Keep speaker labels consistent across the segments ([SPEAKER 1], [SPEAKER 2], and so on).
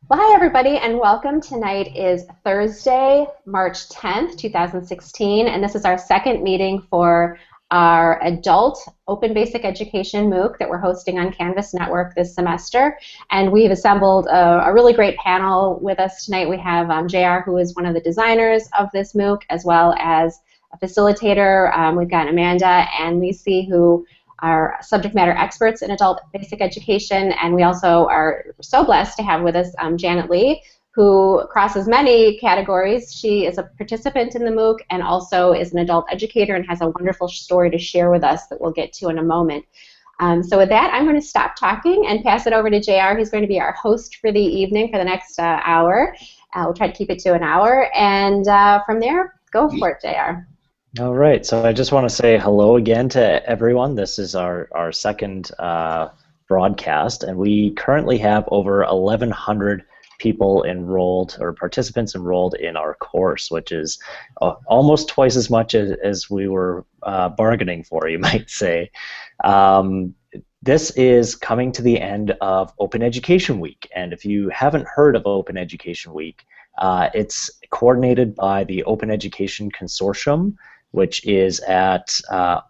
[SPEAKER 1] Well, hi, everybody, and welcome. Tonight is Thursday, March 10th, 2016, and this is our second meeting for our adult open basic education MOOC that we're hosting on Canvas Network this semester. And we've assembled a really great panel with us tonight. We have JR, who is one of the designers of this MOOC, as well as a facilitator. We've got Amanda and Leigh, who are subject matter experts in adult basic education, and we also are so blessed to have with us Janet Leigh, who crosses many categories. She is a participant in the MOOC and also is an adult educator and has a wonderful story to share with us that we'll get to in a moment. So with that, I'm going to stop talking and pass it over to JR. He's going to be our host for the evening for the next hour. We'll try to keep it to an hour, and from there, go for it, JR.
[SPEAKER 2] All right, so I just want to say hello again to everyone. This is our second broadcast, and we currently have over 1,100 people enrolled, or participants enrolled in our course, which is almost twice as much as we were bargaining for, you might say. This is coming to the end of Open Education Week, and if you haven't heard of Open Education Week, it's coordinated by the Open Education Consortium, which is at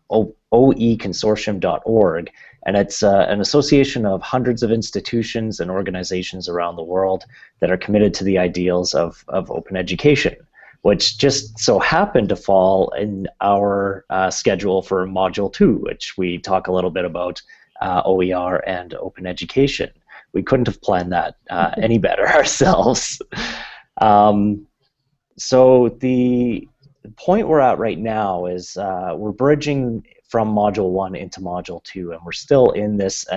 [SPEAKER 2] oeconsortium.org, and it's an association of hundreds of institutions and organizations around the world that are committed to the ideals of open education, which just so happened to fall in our schedule for Module 2, which we talk a little bit about OER and open education. We couldn't have planned that any better ourselves. So the point we're at right now is we're bridging from Module 1 into Module 2, and we're still in this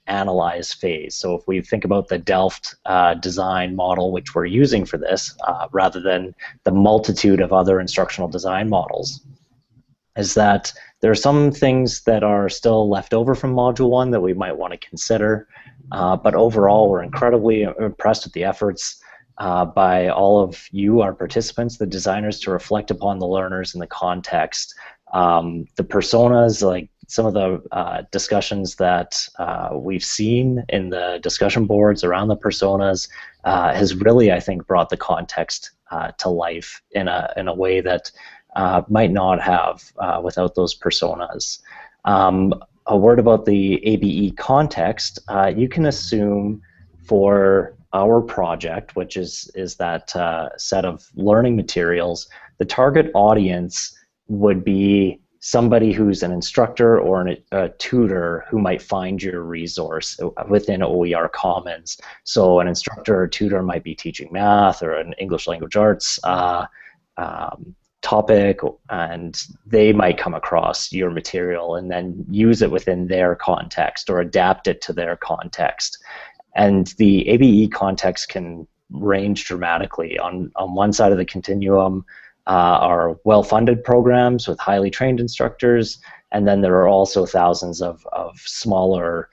[SPEAKER 2] analyze phase. So if we think about the Delft design model, which we're using for this, rather than the multitude of other instructional design models, is that there are some things that are still left over from Module 1 that we might want to consider, but overall we're incredibly impressed with the efforts by all of you, our participants, the designers, to reflect upon the learners and the context. The personas, like some of the discussions that we've seen in the discussion boards around the personas, has really, I think, brought the context to life in a way that might not have without those personas. A word about the ABE context. You can assume for our project, which is that set of learning materials, the target audience would be somebody who's an instructor or a tutor who might find your resource within OER Commons. So an instructor or tutor might be teaching math or an English language arts topic, and they might come across your material and then use it within their context or adapt it to their context. And the ABE context can range dramatically. On one side of the continuum are well-funded programs with highly trained instructors, and then there are also thousands of smaller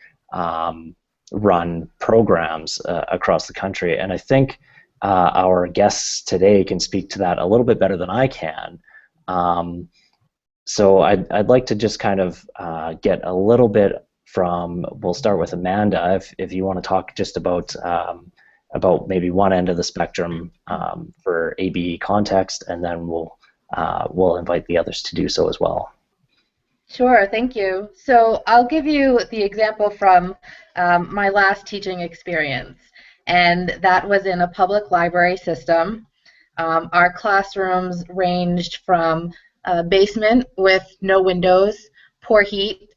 [SPEAKER 2] run programs across the country. And I think our guests today can speak to that a little bit better than I can. So I'd like to just kind of get a little bit from, we'll start with Amanda, if you want to talk just about maybe one end of the spectrum for ABE context, and then we'll invite the others to do so as well.
[SPEAKER 3] Sure, thank you. So I'll give you the example from my last teaching experience, and that was in a public library system. Our classrooms ranged from a basement with no windows, poor heat,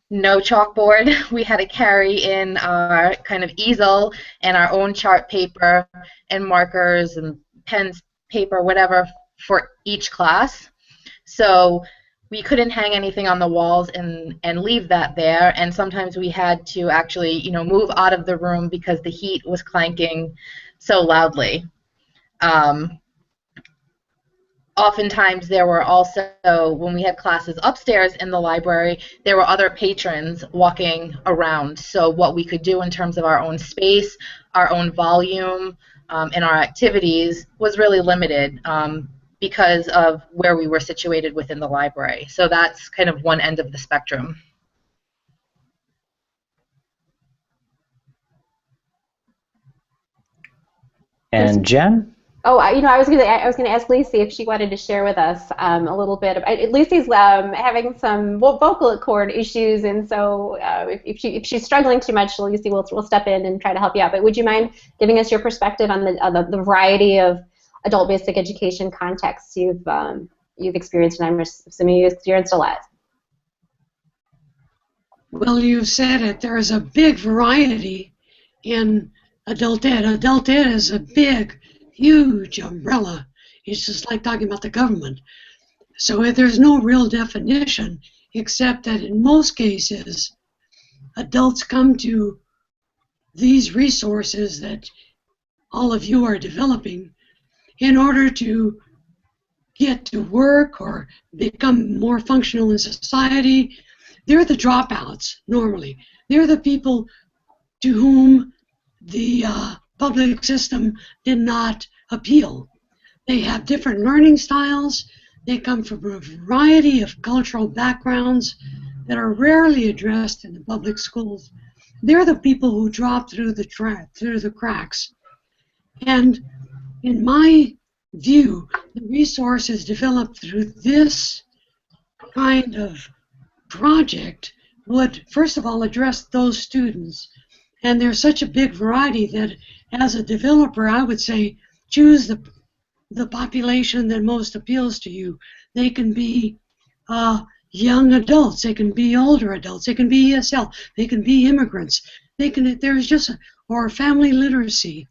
[SPEAKER 3] no chalkboard. We had to carry in our kind of easel and our own chart paper and markers and pens, paper, whatever, for each class. So we couldn't hang anything on the walls and leave that there, and sometimes we had to actually, move out of the room because the heat was clanking so loudly. Oftentimes there were also, when we had classes upstairs in the library, there were other patrons walking around. So what we could do in terms of our own space, our own volume, and our activities was really limited because of where we were situated within the library. So that's kind of one end of the spectrum.
[SPEAKER 2] And Jen?
[SPEAKER 1] Oh, I was gonna ask Lacey if she wanted to share with us a little bit. Lacey's having some vocal cord issues, and so if she's struggling too much, Lacey will step in and try to help you out. But would you mind giving us your perspective on the variety of adult basic education contexts you've experienced? And I'm assuming you experienced a lot.
[SPEAKER 4] Well, you've said it. There is a big variety in adult ed. Adult ed is a big, huge umbrella. It's just like talking about the government. So there's no real definition, except that in most cases, adults come to these resources that all of you are developing in order to get to work or become more functional in society. They're the dropouts, normally. They're the people to whom the public system did not appeal. They have different learning styles. They come from a variety of cultural backgrounds that are rarely addressed in the public schools. They're the people who drop through the cracks. And in my view, the resources developed through this kind of project would, first of all, address those students. And there's such a big variety that, as a developer, I would say choose the population that most appeals to you. They can be young adults, they can be older adults, they can be ESL, they can be immigrants, or family literacy.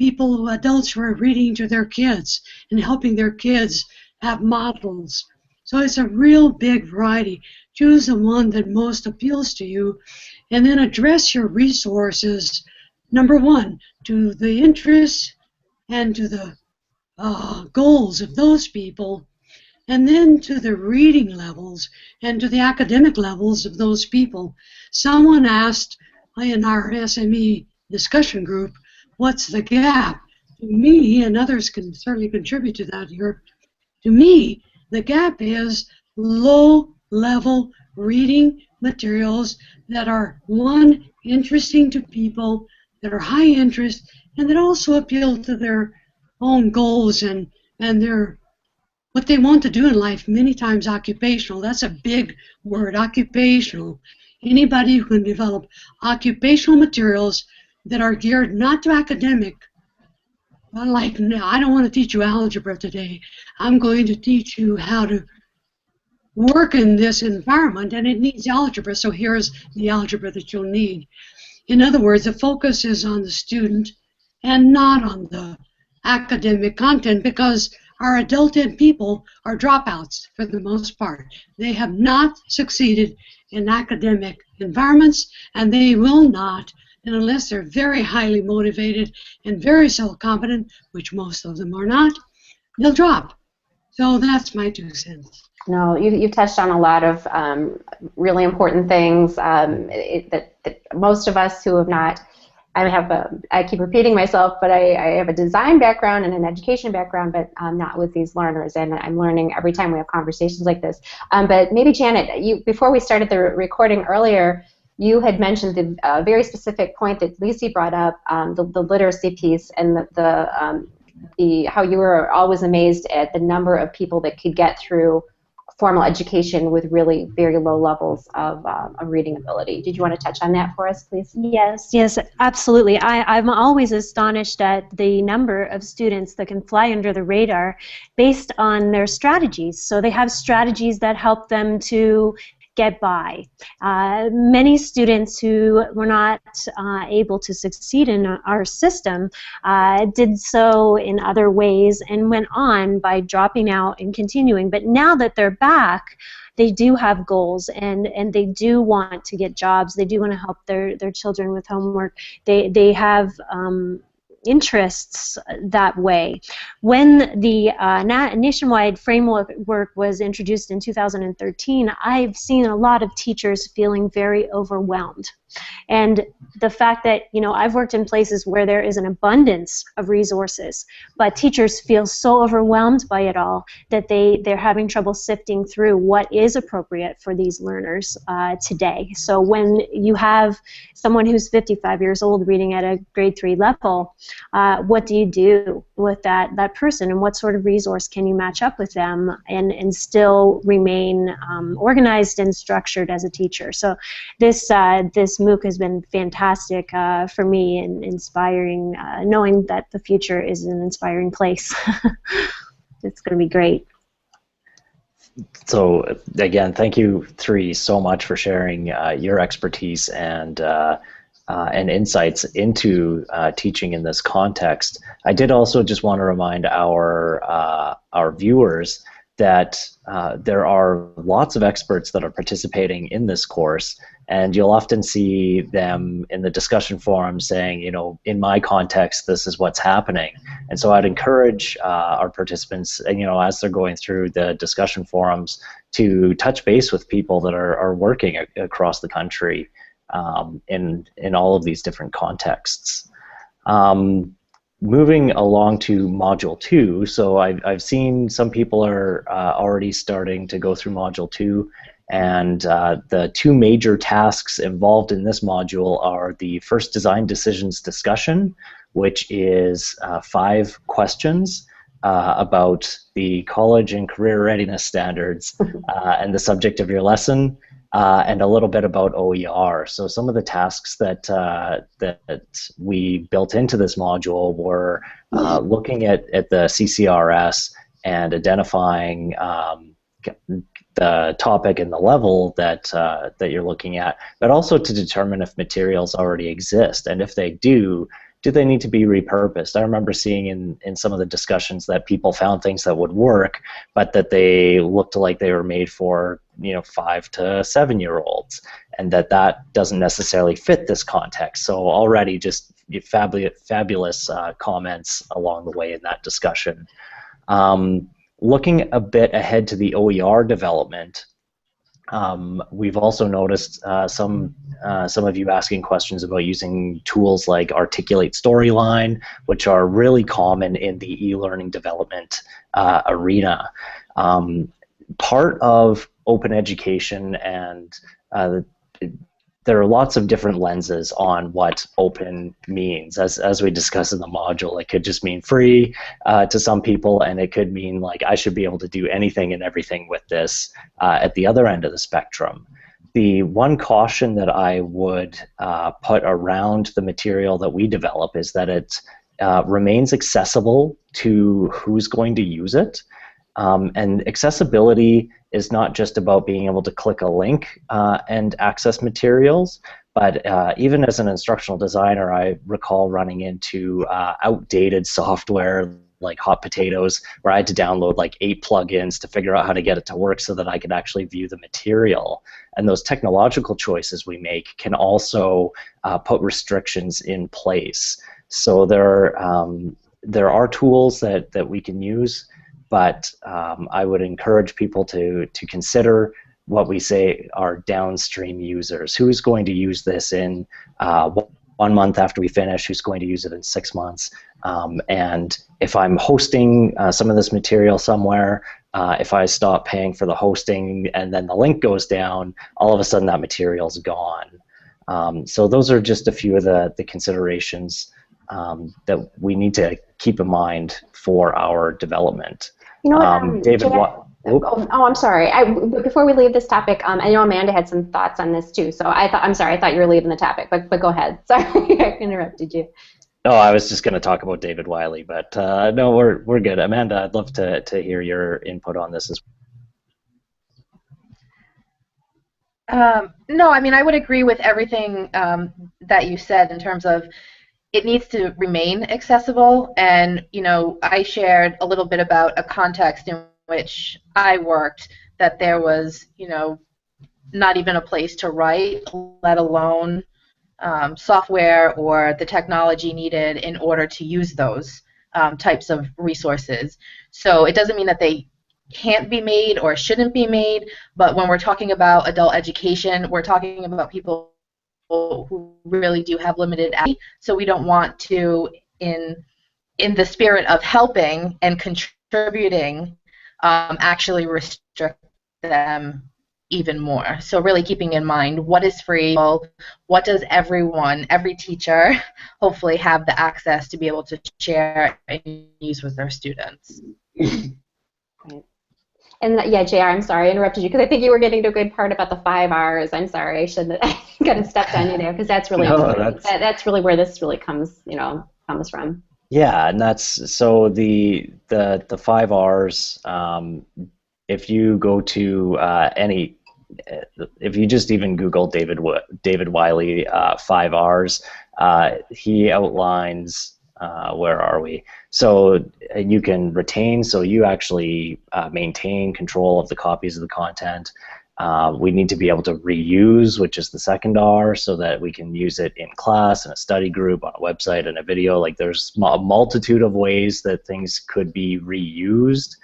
[SPEAKER 4] Adults who are reading to their kids and helping their kids have models. So it's a real big variety. Choose the one that most appeals to you, and then address your resources, number one, to the interests and to the goals of those people, and then to the reading levels and to the academic levels of those people. Someone asked in our SME discussion group, what's the gap? To me, and others can certainly contribute to that here, to me, the gap is low-level reading materials that are, one, interesting to people, that are high interest, and that also appeal to their own goals and their what they want to do in life, many times occupational. That's a big word, occupational. Anybody who can develop occupational materials that are geared not to academic. Like, no, I don't want to teach you algebra today. I'm going to teach you how to work in this environment, and it needs algebra, so here's the algebra that you'll need. In other words, the focus is on the student and not on the academic content, because our adult ed people are dropouts for the most part. They have not succeeded in academic environments, and they will not, and unless they're very highly motivated and very self-confident, which most of them are not, they'll drop. So that's my 2 cents.
[SPEAKER 1] No, you've touched on a lot of really important things that most of us who have not, I keep repeating myself, but I have a design background and an education background, but not with these learners, and I'm learning every time we have conversations like this. But maybe Janet, before we started the recording earlier, you had mentioned the very specific point that Lacey brought up, the literacy piece, and how you were always amazed at the number of people that could get through formal education with really very low levels of reading ability. Did you want to touch on that for us, please?
[SPEAKER 5] Yes, absolutely. I'm always astonished at the number of students that can fly under the radar based on their strategies. So they have strategies that help them to get by. Many students who were not able to succeed in our system did so in other ways and went on by dropping out and continuing. But now that they're back, they do have goals, and they do want to get jobs. They do want to help their children with homework. They have interests that way. When the nationwide framework was introduced in 2013, I've seen a lot of teachers feeling very overwhelmed. And the fact that, I've worked in places where there is an abundance of resources, but teachers feel so overwhelmed by it all that they're having trouble sifting through what is appropriate for these learners today. So when you have someone who's 55 years old reading at a grade 3 level, what do you do with that person, and what sort of resource can you match up with them and still remain organized and structured as a teacher? So this MOOC has been fantastic for me and inspiring, knowing that the future is an inspiring place. It's going to be great.
[SPEAKER 2] So again, thank you three so much for sharing your expertise and insights into teaching in this context. I did also just want to remind our viewers that there are lots of experts that are participating in this course, and you'll often see them in the discussion forum saying, you know, in my context, this is what's happening. And so I'd encourage our participants, you know, as they're going through the discussion forums, to touch base with people that are working across the country in all of these different contexts. Moving along to Module 2, so I've seen some people are already starting to go through Module 2, and the two major tasks involved in this module are the first design decisions discussion, which is 5 questions about the college and career readiness standards and the subject of your lesson, and a little bit about OER. So some of the tasks that we built into this module were looking at the CCRS and identifying the topic and the level that you're looking at, but also to determine if materials already exist, and if they do they need to be repurposed? I remember seeing in some of the discussions that people found things that would work, but that they looked like they were made for, you know, 5 to 7-year-olds, and that doesn't necessarily fit this context. So already just fabulous comments along the way in that discussion. Looking a bit ahead to the OER development, we've also noticed some of you asking questions about using tools like Articulate Storyline, which are really common in the e-learning development arena. Part of open education, and there are lots of different lenses on what open means. As we discussed in the module, it could just mean free to some people, and it could mean like I should be able to do anything and everything with this at the other end of the spectrum. The one caution that I would put around the material that we develop is that it remains accessible to who's going to use it. And accessibility is not just about being able to click a link and access materials, but even as an instructional designer, I recall running into outdated software like Hot Potatoes, where I had to download like 8 plugins to figure out how to get it to work so that I could actually view the material. And those technological choices we make can also put restrictions in place. So there are tools that we can use, but I would encourage people to consider what we say are downstream users. Who's going to use this in 1 month after we finish? Who's going to use it in 6 months? And if I'm hosting some of this material somewhere, if I stop paying for the hosting and then the link goes down, all of a sudden that material's gone. So those are just a few of the considerations that we need to keep in mind for our development.
[SPEAKER 1] You know what,
[SPEAKER 2] David,
[SPEAKER 1] Oh, I'm sorry. Before we leave this topic, I know Amanda had some thoughts on this too. So I'm sorry. I thought you were leaving the topic, but go ahead. Sorry, I interrupted you.
[SPEAKER 2] No, I was just going to talk about David Wiley, but no, we're good. Amanda, I'd love to hear your input on this as
[SPEAKER 3] well. No, I mean, I would agree with everything that you said in terms of it needs to remain accessible. And, you know, I shared a little bit about a context in which I worked that there was, you know, not even a place to write, let alone software or the technology needed in order to use those types of resources. So it doesn't mean that they can't be made or shouldn't be made, but when we're talking about adult education, we're talking about people who really do have limited access. So we don't want to, in the spirit of helping and contributing, actually restrict them even more. So really keeping in mind what is free, what does everyone, every teacher, hopefully have the access to be able to share and use with their students.
[SPEAKER 1] Right. And yeah, JR, I'm sorry I interrupted you because I think you were getting to a good part about the 5 R's. I'm sorry, I shouldn't have kind of stepped on you there because that's really important. That's really where this really comes from.
[SPEAKER 2] Yeah, and that's so the 5 R's. If you go to if you just even Google David Wiley 5 R's, he outlines. Where are we? So you can retain, so you actually maintain control of the copies of the content. We need to be able to reuse, which is the second R, so that we can use it in class, in a study group, on a website, in a video. Like there's a multitude of ways that things could be reused.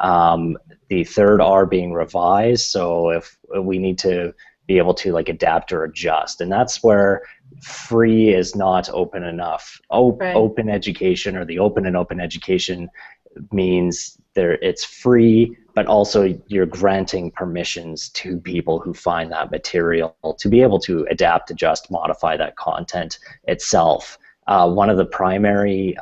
[SPEAKER 2] The third R being revise, so if we need to be able to like adapt or adjust, and that's where free is not open enough.
[SPEAKER 1] Right.
[SPEAKER 2] Open education, or the open and open education, means it's free, but also you're granting permissions to people who find that material to be able to adapt, adjust, modify that content itself. One of the primary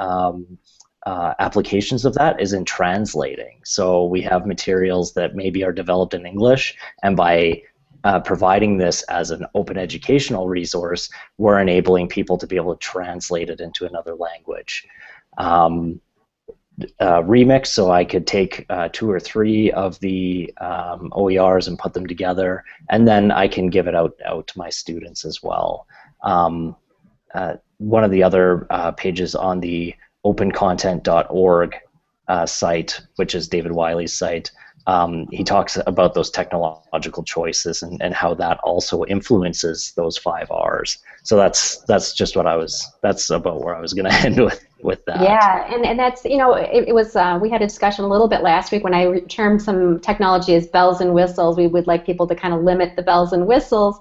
[SPEAKER 2] applications of that is in translating. So we have materials that maybe are developed in English, and by providing this as an open educational resource, we're enabling people to be able to translate it into another language. Remix, so I could take 2 or 3 of the OERs and put them together, and then I can give it out to my students as well. One of the other pages on the opencontent.org site, which is David Wiley's site, he talks about those technological choices and how that also influences those 5 R's. So that's just what that's about where I was going to end with that.
[SPEAKER 1] Yeah, and that's, it was, we had a discussion a little bit last week when I termed some technology as bells and whistles. We would like people to kind of limit the bells and whistles,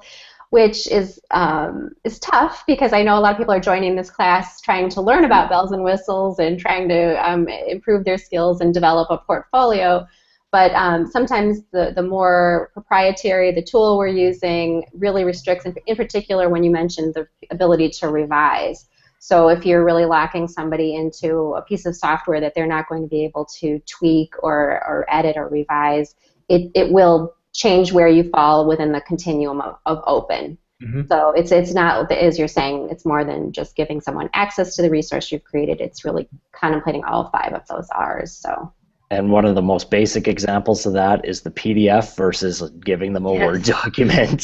[SPEAKER 1] which is tough because I know a lot of people are joining this class trying to learn about bells and whistles and trying to improve their skills and develop a portfolio. But sometimes the more proprietary the tool we're using really restricts, in particular when you mentioned the ability to revise. So if you're really locking somebody into a piece of software that they're not going to be able to tweak or edit or revise, it will change where you fall within the continuum of open. Mm-hmm. So it's not, as you're saying, it's more than just giving someone access to the resource you've created. It's really contemplating all 5 of those R's. So.
[SPEAKER 2] And one of the most basic examples of that is the PDF versus giving them a Word document.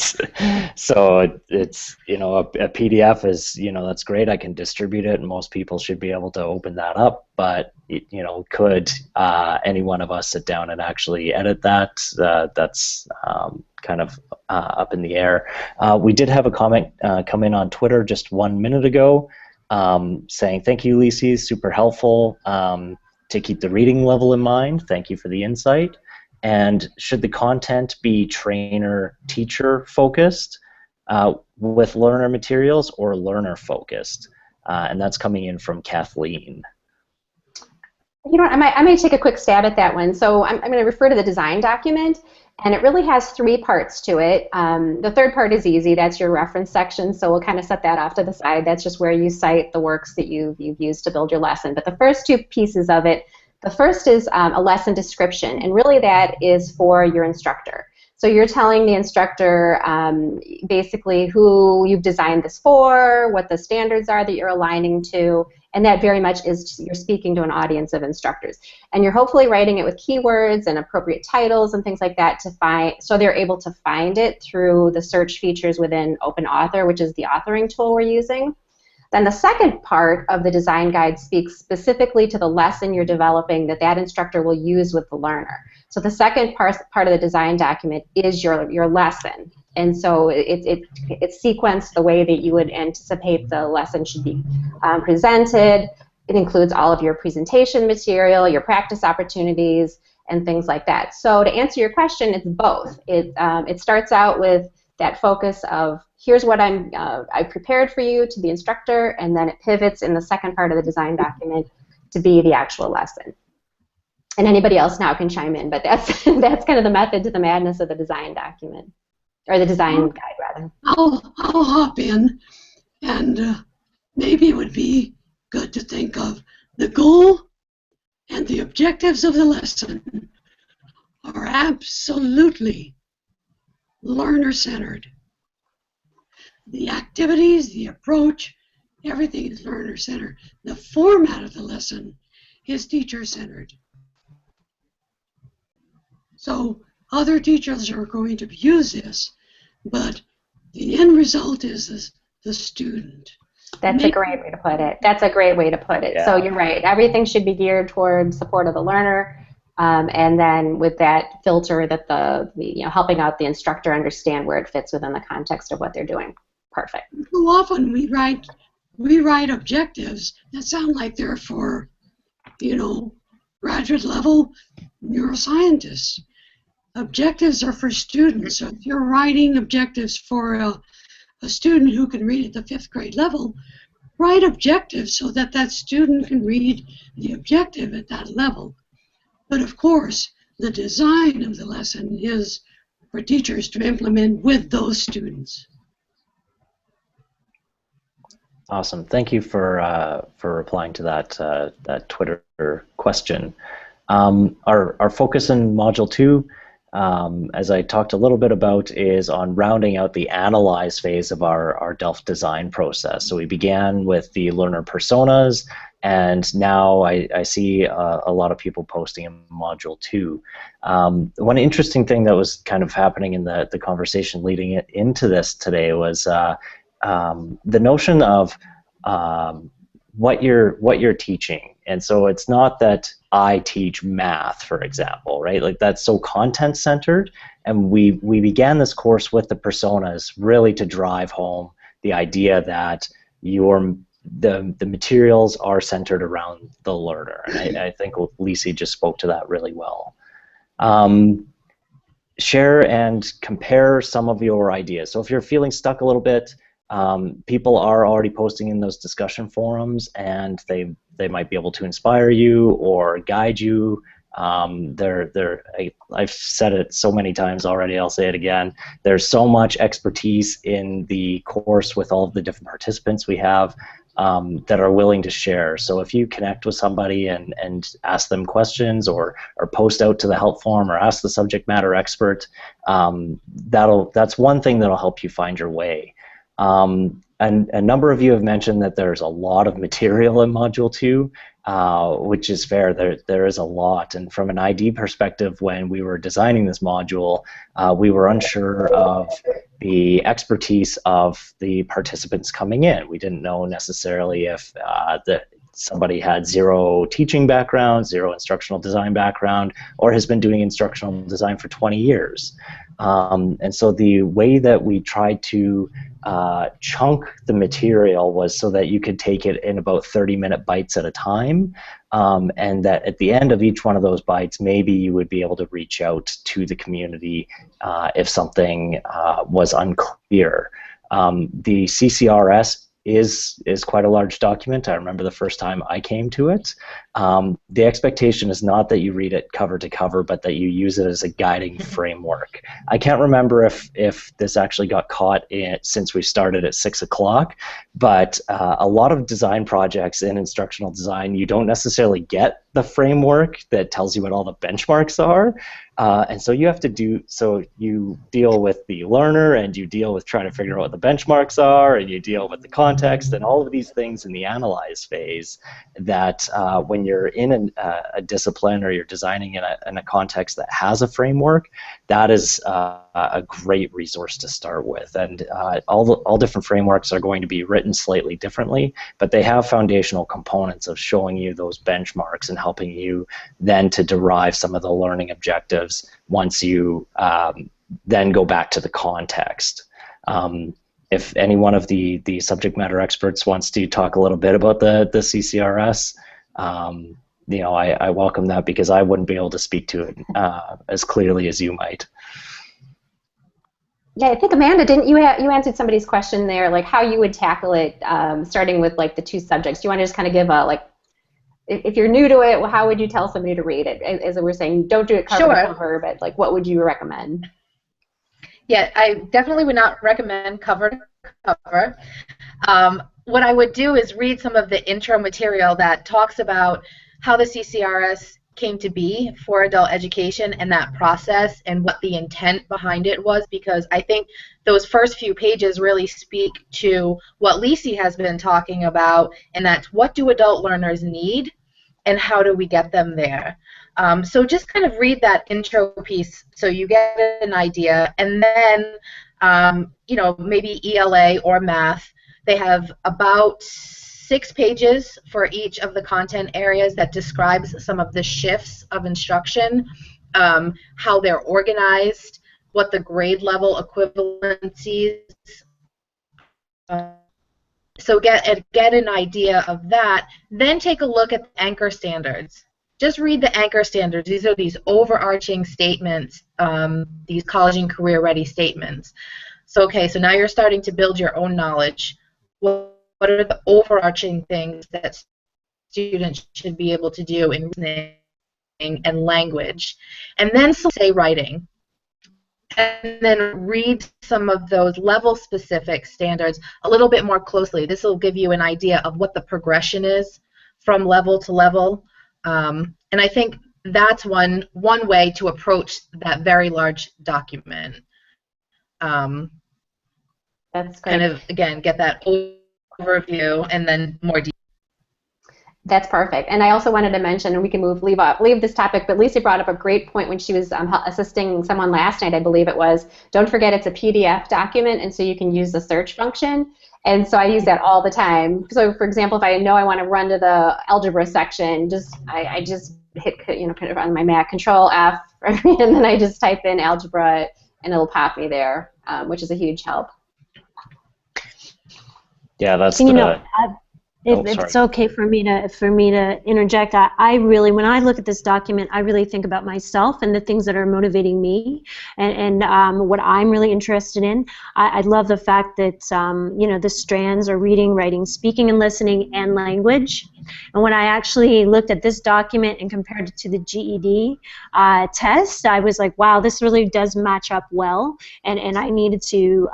[SPEAKER 2] So it's, a PDF is, that's great. I can distribute it and most people should be able to open that up. But, could any one of us sit down and actually edit that? That's kind of up in the air. We did have a comment come in on Twitter just 1 minute ago saying, thank you, Leigh, super helpful. To keep the reading level in mind, thank you for the insight. And should the content be trainer-teacher focused with learner materials or learner focused? And that's coming in from Kathleen.
[SPEAKER 1] I might take a quick stab at that one. So I'm going to refer to the design document, and it really has 3 parts to it. The third part is easy. That's your reference section, so we'll kind of set that off to the side. That's just where you cite the works that you've used to build your lesson. But the first 2 pieces of it, the first is a lesson description, and really that is for your instructor. So you're telling the instructor basically who you've designed this for, what the standards are that you're aligning to, and that very much is you're speaking to an audience of instructors. And you're hopefully writing it with keywords and appropriate titles and things like that so they're able to find it through the search features within OpenAuthor, which is the authoring tool we're using. Then the second part of the design guide speaks specifically to the lesson you're developing that instructor will use with the learner. So the second part of the design document is your lesson. And so it's sequenced the way that you would anticipate the lesson should be presented. It includes all of your presentation material, your practice opportunities, and things like that. So to answer your question, it's both. It starts out with that focus of here's what I prepared for you to the instructor, and then it pivots in the second part of the design document to be the actual lesson. And anybody else now can chime in, but that's that's kind of the method to the madness of the design document, or the design guide rather.
[SPEAKER 4] I'll hop in, and maybe it would be good to think of the goal and the objectives of the lesson are absolutely learner-centered. The activities, the approach, everything is learner-centered. The format of the lesson is teacher-centered. So other teachers are going to use this, but the end result is the student.
[SPEAKER 1] That's a great way to put it. That's a great way to put it.
[SPEAKER 2] Yeah.
[SPEAKER 1] So you're right. Everything should be geared toward support of the learner, and then with that filter that the helping out the instructor understand where it fits within the context of what they're doing. Perfect.
[SPEAKER 4] So often we write objectives that sound like they're for, graduate level neuroscientists. Objectives are for students. So if you're writing objectives for a student who can read at the 5th grade level, write objectives so that that student can read the objective at that level. But of course, the design of the lesson is for teachers to implement with those students.
[SPEAKER 2] Awesome. Thank you for replying to that Twitter question. Our focus in Module 2, as I talked a little bit about, is on rounding out the analyze phase of our Delft design process. So we began with the learner personas, and now I see a lot of people posting in Module 2. One interesting thing that was kind of happening in the conversation leading into this today was the notion of what you're teaching. And so it's not that I teach math, for example, right? Like that's so content centered, and we began this course with the personas really to drive home the idea that the materials are centered around the learner. And I think Leigh just spoke to that really well. Share and compare some of your ideas. So if you're feeling stuck a little bit, people are already posting in those discussion forums, and they might be able to inspire you or guide you. I've said it so many times already, I'll say it again. There's so much expertise in the course with all of the different participants we have that are willing to share. So if you connect with somebody and ask them questions, or post out to the help forum, or ask the subject matter expert, that's one thing that'll help you find your way. And a number of you have mentioned that there's a lot of material in Module 2, which is fair. There is a lot. And from an ID perspective, when we were designing this module, we were unsure of the expertise of the participants coming in. We didn't know necessarily if somebody had zero teaching background, zero instructional design background, or has been doing instructional design for 20 years. And so the way that we tried to chunk the material was so that you could take it in about 30-minute bites at a time, and that at the end of each one of those bites, maybe you would be able to reach out to the community if something was unclear. The CCRS is quite a large document. I remember the first time I came to it. The expectation is not that you read it cover to cover, but that you use it as a guiding framework. I can't remember if this actually got caught since we started at 6 o'clock, but a lot of design projects in instructional design, you don't necessarily get the framework that tells you what all the benchmarks are. And so you have to you deal with the learner, and you deal with trying to figure out what the benchmarks are, and you deal with the context and all of these things in the analyze phase that when you're in a discipline, or you're designing in a context that has a framework, that is a great resource to start with. And all different frameworks are going to be written slightly differently, but they have foundational components of showing you those benchmarks and helping you then to derive some of the learning objectives once you then go back to the context. If any one of the subject matter experts wants to talk a little bit about the CCRS, I welcome that, because I wouldn't be able to speak to it as clearly as you might.
[SPEAKER 1] Yeah, I think Amanda, didn't you answered somebody's question there, like how you would tackle it, starting with like the two subjects. Do you want to just kind of give a if you're new to it, how would you tell somebody to read it? As we're saying, don't do it cover to cover, but like, what would you recommend?
[SPEAKER 3] Yeah, I definitely would not recommend cover to cover. What I would do is read some of the intro material that talks about how the CCRS came to be for adult education and that process and what the intent behind it was, because I think those first few pages really speak to what Leigh has been talking about, and that's what do adult learners need and how do we get them there. So just kind of read that intro piece so you get an idea, and then you know, maybe ELA or math. They have about 6 pages for each of the content areas that describes some of the shifts of instruction, how they're organized, what the grade level equivalencies. So get an idea of that. Then take a look at the anchor standards. Just read the anchor standards. These are these overarching statements, these college and career ready statements. So okay, so now you're starting to build your own knowledge. What are the overarching things that students should be able to do in reasoning and language? And then say writing. And then read some of those level-specific standards a little bit more closely. This will give you an idea of what the progression is from level to level. And I think that's one way to approach that very large document.
[SPEAKER 1] That's great.
[SPEAKER 3] Kind of, again, get that overview and then more detail.
[SPEAKER 1] That's perfect. And I also wanted to mention, and we can leave this topic, but Leigh brought up a great point when she was assisting someone last night, I believe it was. Don't forget it's a PDF document, and so you can use the search function. And so I use that all the time. So for example, if I know I want to run to the algebra section, I just hit, put it on my Mac, Control F, and then I just type in algebra, and it'll pop me there, which is a huge help.
[SPEAKER 2] Yeah, that's
[SPEAKER 5] If it's okay for me to interject, I really, when I look at this document, I really think about myself and the things that are motivating me, and what I'm really interested in. I love the fact that the strands are reading, writing, speaking, and listening, and language. And when I actually looked at this document and compared it to the GED test, I was like, wow, this really does match up well, and I needed to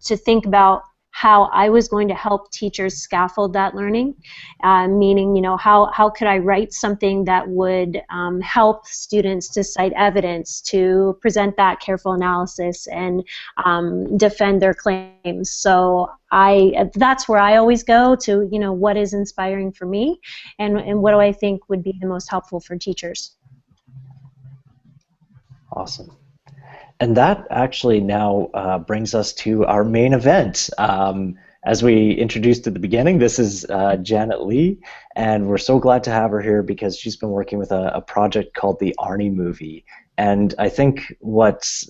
[SPEAKER 5] think about how I was going to help teachers scaffold that learning, meaning, how could I write something that would help students to cite evidence, to present that careful analysis, and defend their claims. So that's where I always go to, what is inspiring for me, and what do I think would be the most helpful for teachers.
[SPEAKER 2] Awesome. And that actually now brings us to our main event. As we introduced at the beginning, this is Janet Leigh, and we're so glad to have her here because she's been working with a project called the Arnie Movie. And I think what's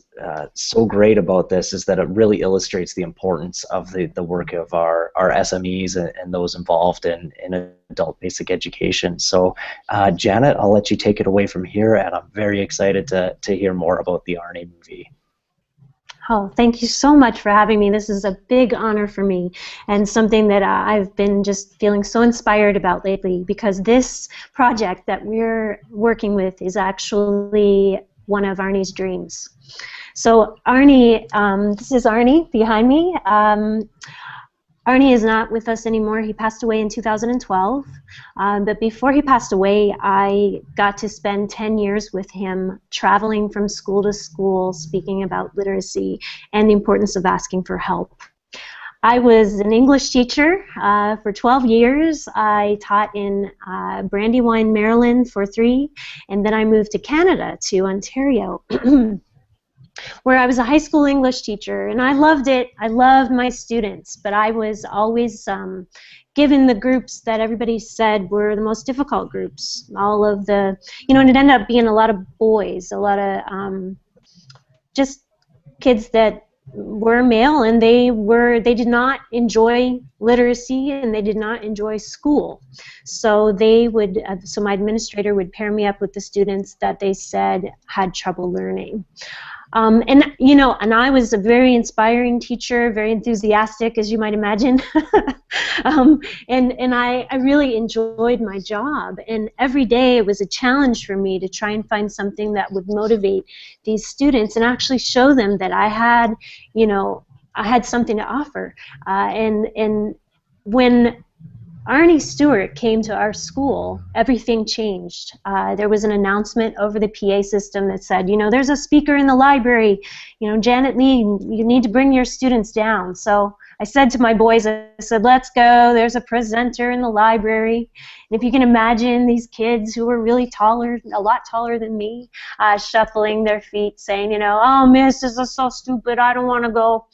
[SPEAKER 2] so great about this is that it really illustrates the importance of the work of our SMEs and those involved in adult basic education. So Janet, I'll let you take it away from here, and I'm very excited to hear more about the Arnie Movie.
[SPEAKER 5] Oh, thank you so much for having me. This is a big honor for me, and something that I've been just feeling so inspired about lately, because this project that we're working with is actually one of Arnie's dreams. So Arnie, this is Arnie behind me. Arnie is not with us anymore. He passed away in 2012. But before he passed away, I got to spend 10 years with him, traveling from school to school, speaking about literacy and the importance of asking for help. I was an English teacher for 12 years. I taught in Brandywine, Maryland for 3, and then I moved to Canada, to Ontario, where I was a high school English teacher, and I loved it. I loved my students, but I was always given the groups that everybody said were the most difficult groups. All of the, and it ended up being a lot of boys, a lot of just kids that were male, and they did not enjoy literacy, and they did not enjoy school. So so my administrator would pair me up with the students that they said had trouble learning. And you know, and I was a very inspiring teacher, very enthusiastic, as you might imagine. And I really enjoyed my job. And every day it was a challenge for me to try and find something that would motivate these students and actually show them that I had, you know, I had something to offer. And when Arnie Stewart came to our school, everything changed. There was an announcement over the PA system that said, you know, there's a speaker in the library, you know, Janet Leigh, you need to bring your students down. So I said to my boys, I said, let's go, there's a presenter in the library. And if you can imagine these kids who were really taller, a lot taller than me, shuffling their feet saying, you know, oh, miss, this is so stupid, I don't want to go.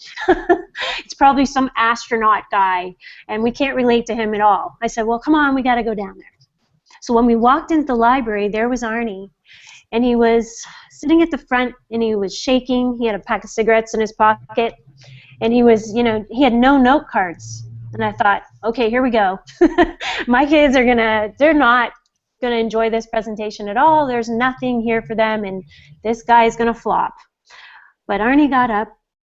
[SPEAKER 5] It's probably some astronaut guy, and we can't relate to him at all. I said, well, come on, we got to go down there. So when we walked into the library, there was Arnie, and he was sitting at the front, and he was shaking. He had a pack of cigarettes in his pocket, and he was, you know, he had no note cards. And I thought, okay, here we go. My kids are they're not gonna enjoy this presentation at all. There's nothing here for them, and this guy is gonna flop. But Arnie got up,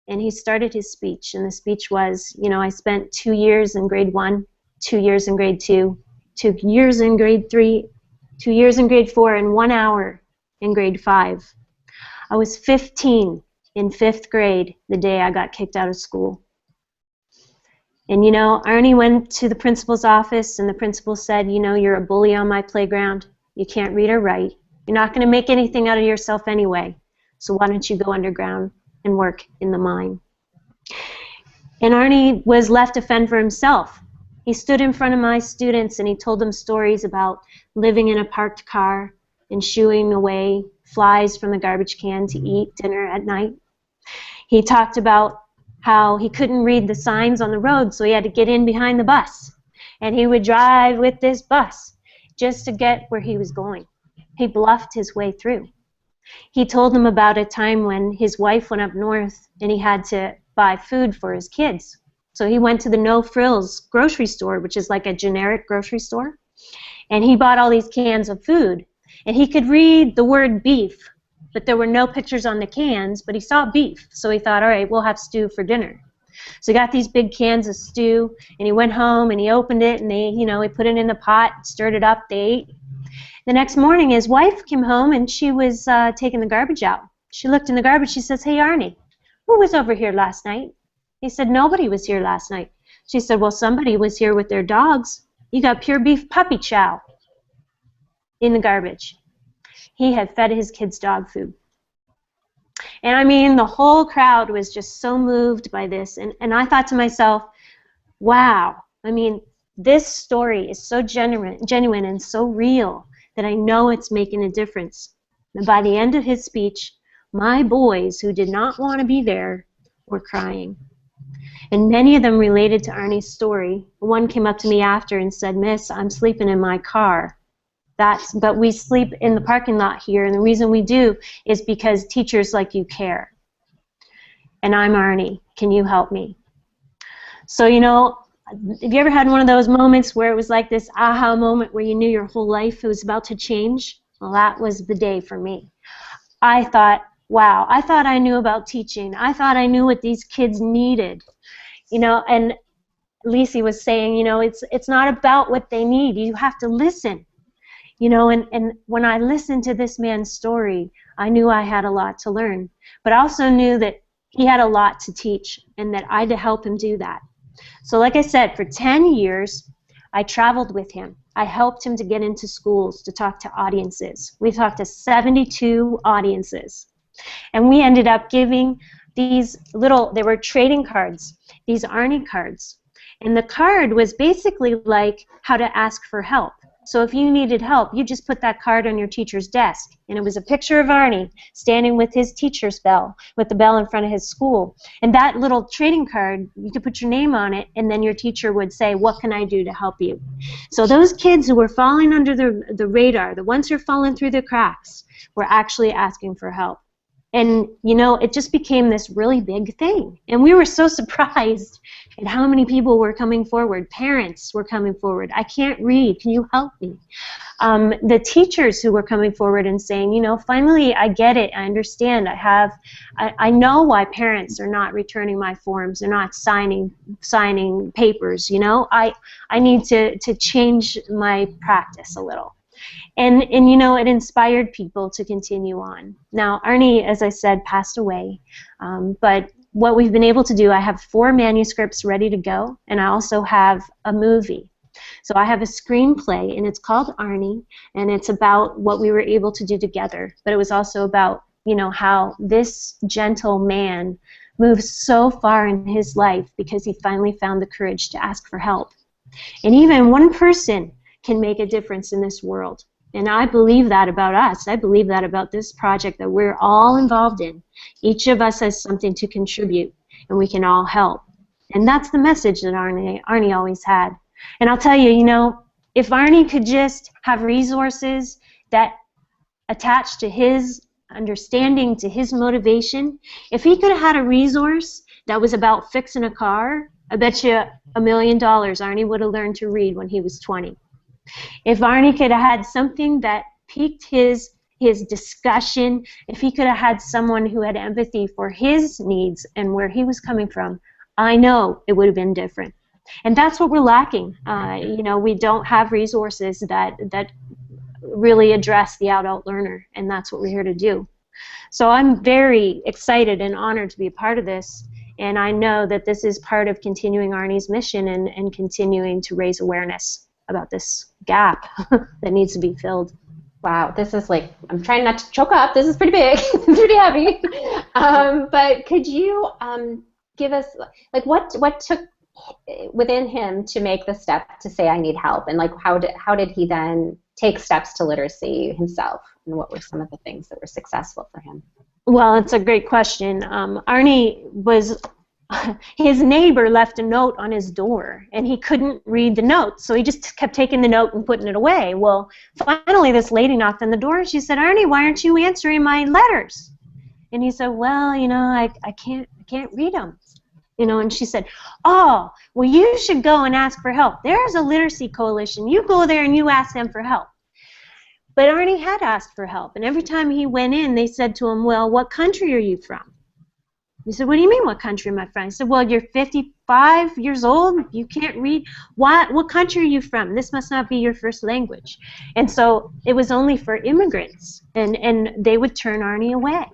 [SPEAKER 5] and he started his speech, and the speech was, you know, I spent 2 years in grade 1, 2 years in grade 2, 2 years in grade 3, 2 years in grade 4, and 1 hour in grade 5. I was 15 in 5th grade the day I got kicked out of school. And you know, Arnie went to the principal's office, and the principal said, you know, you're a bully on my playground. You can't read or write. You're not going to make anything out of yourself anyway. So why don't you go underground and work in the mine? And Arnie was left to fend for himself. He stood in front of my students, and he told them stories about living in a parked car and shooing away flies from the garbage can to eat dinner at night. He talked about how he couldn't read the signs on the road, so he had to get in behind the bus. And he would drive with this bus just to get where he was going. He bluffed his way through. He told them about a time when his wife went up north and he had to buy food for his kids. So he went to the No Frills grocery store, which is like a generic grocery store, and he bought all these cans of food. And he could read the word beef, but there were no pictures on the cans, but he saw beef. So he thought, all right, we'll have stew for dinner. So he got these big cans of stew, and he went home, and he opened it, and he put it in the pot, stirred it up, they ate. The next morning, his wife came home, and she was taking the garbage out. She looked in the garbage, she says, hey, Arnie, who was over here last night? He said, nobody was here last night. She said, well, somebody was here with their dogs. You got pure beef puppy chow in the garbage. He had fed his kids dog food. And I mean, the whole crowd was just so moved by this. And I thought to myself, wow, I mean, this story is so genuine and so real that I know it's making a difference. And by the end of his speech, my boys who did not want to be there were crying. And many of them related to Arnie's story. One came up to me after and said, Miss, I'm sleeping in my car. But we sleep in the parking lot here, and the reason we do is because teachers like you care. And I'm Arnie. Can you help me? So, you know, have you ever had one of those moments where it was like this aha moment where you knew your whole life was about to change? Well, that was the day for me. I thought, wow, I thought I knew about teaching. I thought I knew what these kids needed. You know, and Leigh was saying, you know, it's not about what they need. You have to listen. You know, and when I listened to this man's story, I knew I had a lot to learn. But I also knew that he had a lot to teach and that I had to help him do that. So like I said, for 10 years, I traveled with him. I helped him to get into schools to talk to audiences. We talked to 72 audiences. And we ended up giving these they were trading cards, these Arnie cards. And the card was basically like how to ask for help. So if you needed help, you just put that card on your teacher's desk. And it was a picture of Arnie standing with his teacher's bell, with the bell in front of his school. And that little trading card, you could put your name on it, and then your teacher would say, what can I do to help you? So those kids who were falling under the radar, the ones who were falling through the cracks, were actually asking for help. And, you know, it just became this really big thing. And we were so surprised at how many people were coming forward. Parents were coming forward. I can't read. Can you help me? The teachers who were coming forward and saying, you know, finally I get it, I understand, I know why parents are not returning my forms, they're not signing papers, you know, I need to change my practice a little. And you know, it inspired people to continue on. Now, Arnie, as I said, passed away, but what we've been able to do, I have 4 manuscripts ready to go, and I also have a movie. So I have a screenplay, and it's called Arnie, and it's about what we were able to do together. But it was also about, you know, how this gentle man moved so far in his life because he finally found the courage to ask for help. And even one person can make a difference in this world. And I believe that about us. I believe that about this project that we're all involved in. Each of us has something to contribute, and we can all help. And that's the message that Arnie always had. And I'll tell you, you know, if Arnie could just have resources that attach to his understanding, to his motivation, if he could have had a resource that was about fixing a car, I bet you $1 million Arnie would have learned to read when he was 20. If Arnie could have had something that piqued his discussion, if he could have had someone who had empathy for his needs and where he was coming from, I know it would have been different. And that's what we're lacking. You know, we don't have resources that really address the adult learner, and that's what we're here to do. So I'm very excited and honored to be a part of this, and I know that this is part of continuing Arnie's mission and continuing to raise awareness about this gap that needs to be filled.
[SPEAKER 1] Wow, this is like, I'm trying not to choke up. This is pretty big. It's pretty heavy. But could you give us, like, what took within him to make the step to say I need help, and like how did he then take steps to literacy himself, and what were some of the things that were successful for him?
[SPEAKER 5] Well, it's a great question. Arnie was, his neighbor left a note on his door, and he couldn't read the note, so he just kept taking the note and putting it away. Well, finally this lady knocked on the door, and she said, Arnie, why aren't you answering my letters? And he said, well, you know, I can't read them. You know, and she said, oh, well, you should go and ask for help. There's a literacy coalition. You go there and you ask them for help. But Arnie had asked for help, and every time he went in, they said to him, well, what country are you from? He said, what do you mean, what country, my friend? He said, well, you're 55 years old, you can't read. What country are you from? This must not be your first language. And so it was only for immigrants, and they would turn Arnie away.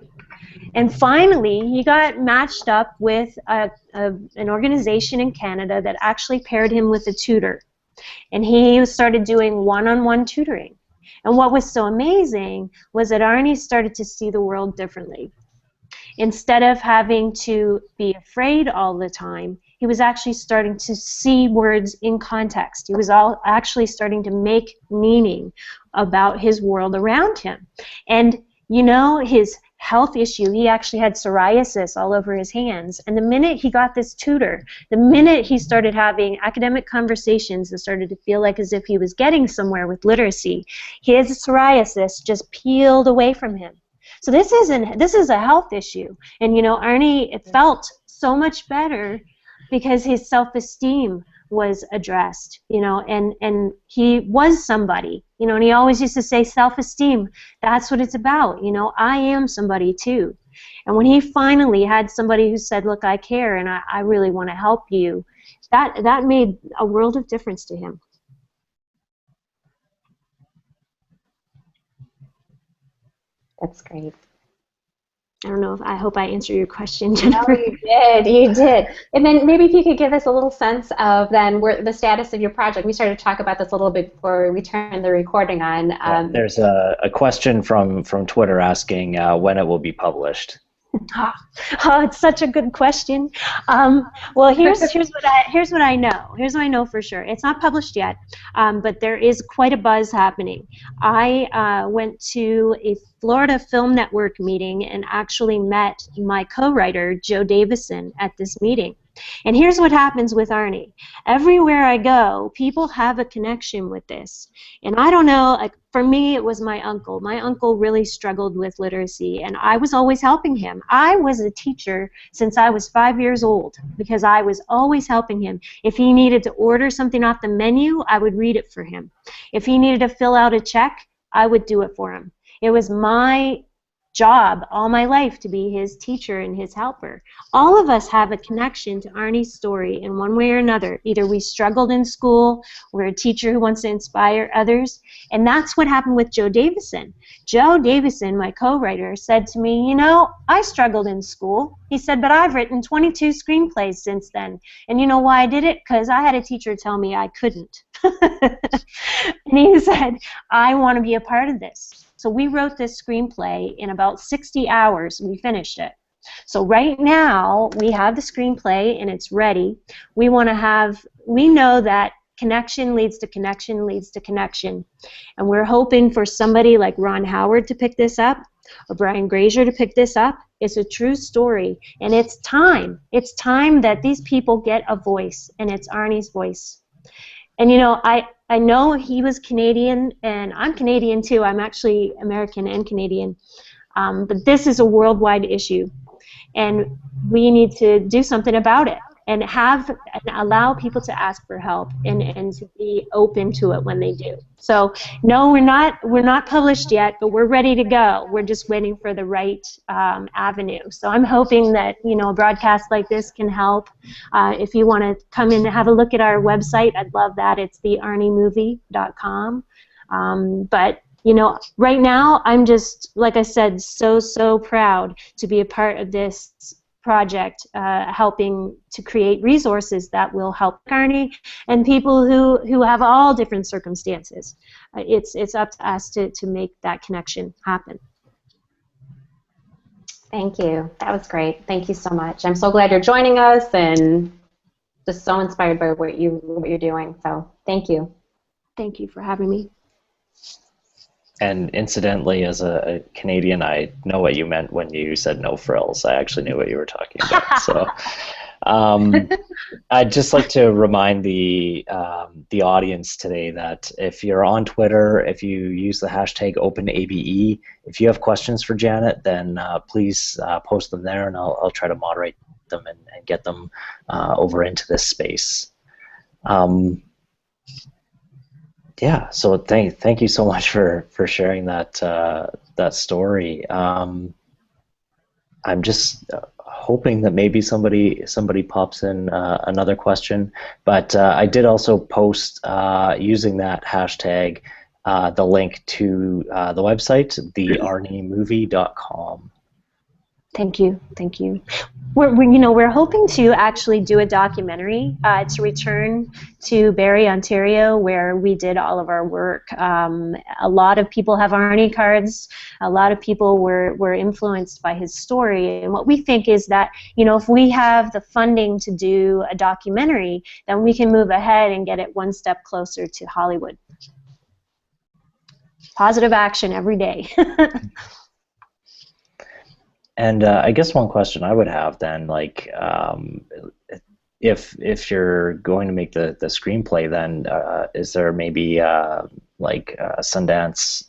[SPEAKER 5] And finally, he got matched up with an organization in Canada that actually paired him with a tutor. And he started doing one-on-one tutoring. And what was so amazing was that Arnie started to see the world differently. Instead of having to be afraid all the time, he was actually starting to see words in context. He was actually starting to make meaning about his world around him. And, you know, his health issue, he actually had psoriasis all over his hands, and the minute he got this tutor, the minute he started having academic conversations and started to feel like as if he was getting somewhere with literacy, his psoriasis just peeled away from him. So this is a health issue, and you know, Arnie, it felt so much better because his self-esteem was addressed, you know, and he was somebody, you know, and he always used to say self-esteem, that's what it's about, you know, I am somebody too. And when he finally had somebody who said, look, I care and I really want to help you, that made a world of difference to him.
[SPEAKER 1] That's great.
[SPEAKER 5] I don't know I hope I answered your question, Jennifer.
[SPEAKER 1] No, you did. And then maybe if you could give us a little sense of then the status of your project. We started to talk about this a little bit before we turned the recording on.
[SPEAKER 2] There's a question from Twitter asking when it will be published.
[SPEAKER 5] Oh, it's such a good question. Well, here's what I know. Here's what I know for sure. It's not published yet, but there is quite a buzz happening. I went to a Florida Film Network meeting and actually met my co-writer, Joe Davison, at this meeting. And here's what happens with Arnie. Everywhere I go, people have a connection with this. And I don't know, like for me, it was my uncle. My uncle really struggled with literacy, and I was always helping him. I was a teacher since I was 5 years old because I was always helping him. If he needed to order something off the menu, I would read it for him. If he needed to fill out a check, I would do it for him. It was my job all my life to be his teacher and his helper. All of us have a connection to Arnie's story in one way or another. Either we struggled in school, we're a teacher who wants to inspire others, and that's what happened with Joe Davison. Joe Davison, my co-writer, said to me, you know, I struggled in school. He said, but I've written 22 screenplays since then. And you know why I did it? Because I had a teacher tell me I couldn't. And he said, I want to be a part of this. So we wrote this screenplay in about 60 hours. We finished it. So right now, we have the screenplay and it's ready. We know that connection leads to connection leads to connection. And we're hoping for somebody like Ron Howard to pick this up, or Brian Grazer to pick this up. It's a true story, and it's time. It's time that these people get a voice, and it's Arnie's voice. And you know, I know he was Canadian, and I'm Canadian too. I'm actually American and Canadian. But this is a worldwide issue, and we need to do something about it and allow people to ask for help and to be open to it when they do. So no, we're not published yet, but we're ready to go. We're just waiting for the right avenue. So I'm hoping that, you know, a broadcast like this can help. If you want to come in and have a look at our website, I'd love that. It's thearniemovie.com. But you know, right now I'm just, like I said, so proud to be a part of this project, helping to create resources that will help Arnie and people who have all different circumstances. It's up to us to make that connection happen.
[SPEAKER 1] Thank you. That was great. Thank you so much. I'm so glad you're joining us and just so inspired by what you're doing. So thank you.
[SPEAKER 5] Thank you for having me.
[SPEAKER 2] And incidentally, as a Canadian, I know what you meant when you said no frills. I actually knew what you were talking about. So I'd just like to remind the audience today that if you're on Twitter, if you use the hashtag OpenABE, if you have questions for Janet, then please post them there, and I'll try to moderate them and get them over into this space. Yeah, so thank you so much for sharing that that story. I'm just hoping that maybe somebody pops in another question, but I did also post using that hashtag the link to the website, thearniemovie.com.
[SPEAKER 5] Thank you. Thank you. We're hoping to actually do a documentary to return to Barrie, Ontario, where we did all of our work. A lot of people have Arnie cards. A lot of people were influenced by his story. And what we think is that, you know, if we have the funding to do a documentary, then we can move ahead and get it one step closer to Hollywood. Positive action every day.
[SPEAKER 2] And I guess one question I would have then, like, if you're going to make the screenplay, then is there maybe like Sundance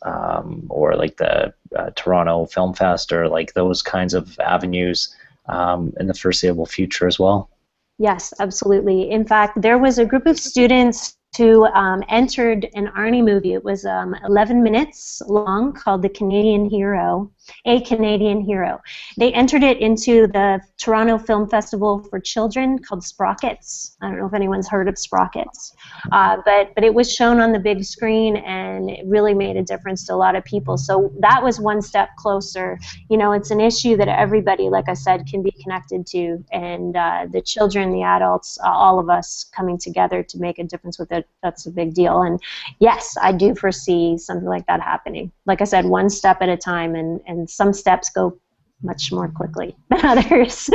[SPEAKER 2] or like the Toronto Film Fest or like those kinds of avenues in the foreseeable future as well?
[SPEAKER 5] Yes, absolutely. In fact, there was a group of students who entered an Arnie movie. It was 11 minutes long, called The Canadian Hero, A Canadian Hero. They entered it into the Toronto Film Festival for Children called Sprockets. I don't know if anyone's heard of Sprockets, but it was shown on the big screen, and it really made a difference to a lot of people. So that was one step closer. You know, it's an issue that everybody, like I said, can be connected to, and the children, the adults, all of us coming together to make a difference with it. That's a big deal. And yes, I do foresee something like that happening. Like I said, one step at a time, and some steps go much more quickly than others.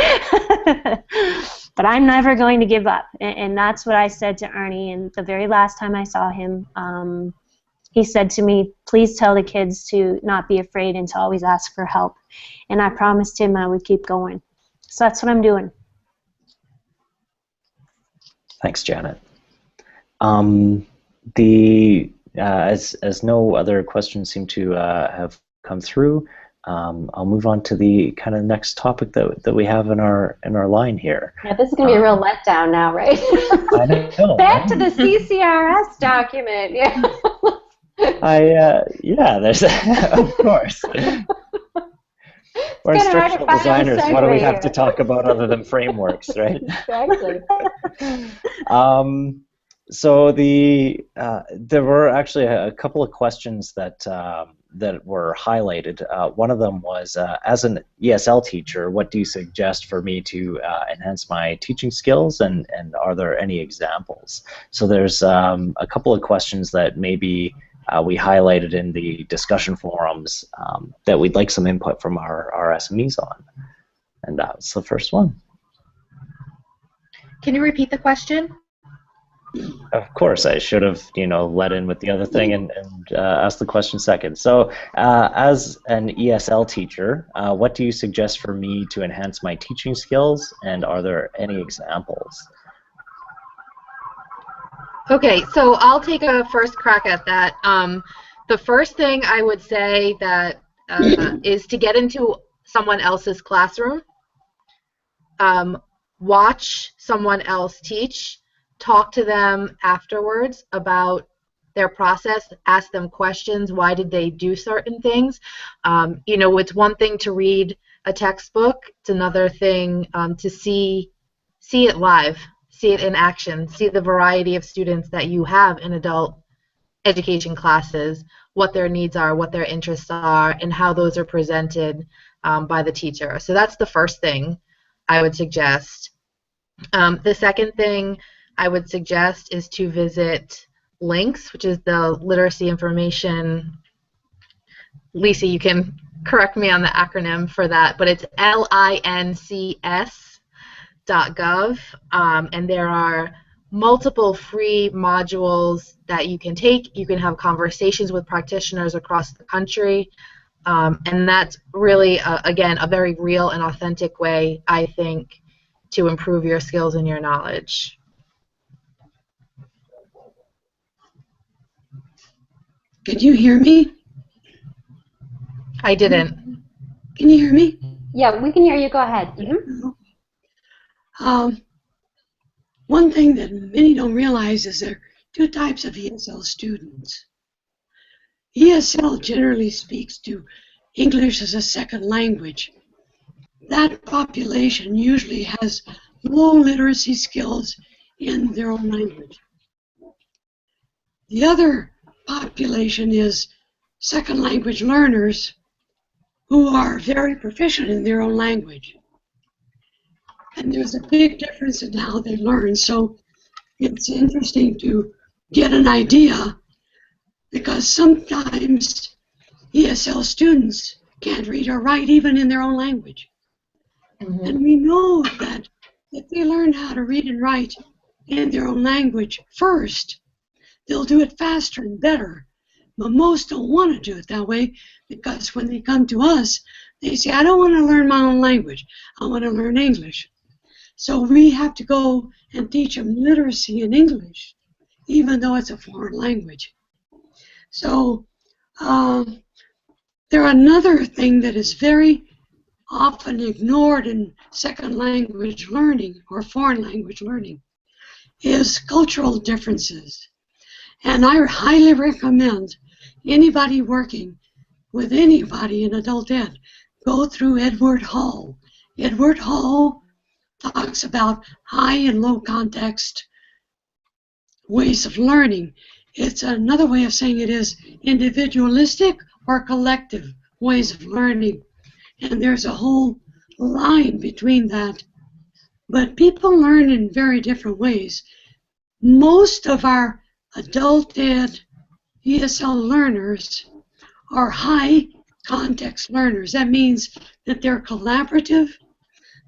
[SPEAKER 5] But I'm never going to give up. And that's what I said to Arnie. And the very last time I saw him, he said to me, please tell the kids to not be afraid and to always ask for help. And I promised him I would keep going. So that's what I'm doing.
[SPEAKER 2] Thanks, Janet. As no other questions seem to have come through, I'll move on to the kind of next topic that we have in our line here.
[SPEAKER 1] Yeah, this is going to be a real letdown now, right?
[SPEAKER 2] I know.
[SPEAKER 1] Back to the CCRS document. Yeah.
[SPEAKER 2] Yeah, there's of course. We're instructional designers. What do we have to talk about other than frameworks, right?
[SPEAKER 1] Exactly.
[SPEAKER 2] So there were actually a couple of questions that were highlighted. One of them was, as an ESL teacher, what do you suggest for me to enhance my teaching skills, and are there any examples? So there's a couple of questions that maybe we highlighted in the discussion forums that we'd like some input from our SMEs on. And that's the first one.
[SPEAKER 3] Can you repeat the question?
[SPEAKER 2] Of course, I should have, let in with the other thing and asked the question second. So, as an ESL teacher, what do you suggest for me to enhance my teaching skills, and are there any examples?
[SPEAKER 3] Okay, so I'll take a first crack at that. The first thing I would say that is to get into someone else's classroom, watch someone else teach, talk to them afterwards about their process, ask them questions, why did they do certain things. It's one thing to read a textbook, it's another thing to see it live, see it in action, see the variety of students that you have in adult education classes, what their needs are, what their interests are, and how those are presented by the teacher. So that's the first thing I would suggest. The second thing I would suggest is to visit LINCS, which is the Literacy Information. Lisa, you can correct me on the acronym for that, but it's lincs.gov, and there are multiple free modules that you can take. You can have conversations with practitioners across the country, and that's really, again, a very real and authentic way, I think, to improve your skills and your knowledge.
[SPEAKER 4] Can you hear me?
[SPEAKER 3] I didn't.
[SPEAKER 4] Can you hear me?
[SPEAKER 1] Yeah, we can hear you. Go ahead. Mm-hmm.
[SPEAKER 4] One thing that many don't realize is there are two types of ESL students. ESL generally speaks to English as a second language. That population usually has low literacy skills in their own language. The other population is second language learners who are very proficient in their own language. And there's a big difference in how they learn, so it's interesting to get an idea, because sometimes ESL students can't read or write even in their own language. Mm-hmm. And we know that if they learn how to read and write in their own language first, they'll do it faster and better. But most don't want to do it that way, because when they come to us, they say, I don't want to learn my own language. I want to learn English. So we have to go and teach them literacy in English, even though it's a foreign language. So another thing that is very often ignored in second language learning or foreign language learning is cultural differences. And I highly recommend anybody working with anybody in adult ed go through Edward Hall. Edward Hall talks about high and low context ways of learning. It's another way of saying it is individualistic or collective ways of learning. And there's a whole line between that. But people learn in very different ways. Most of our adult ed ESL learners are high context learners. That means that they're collaborative.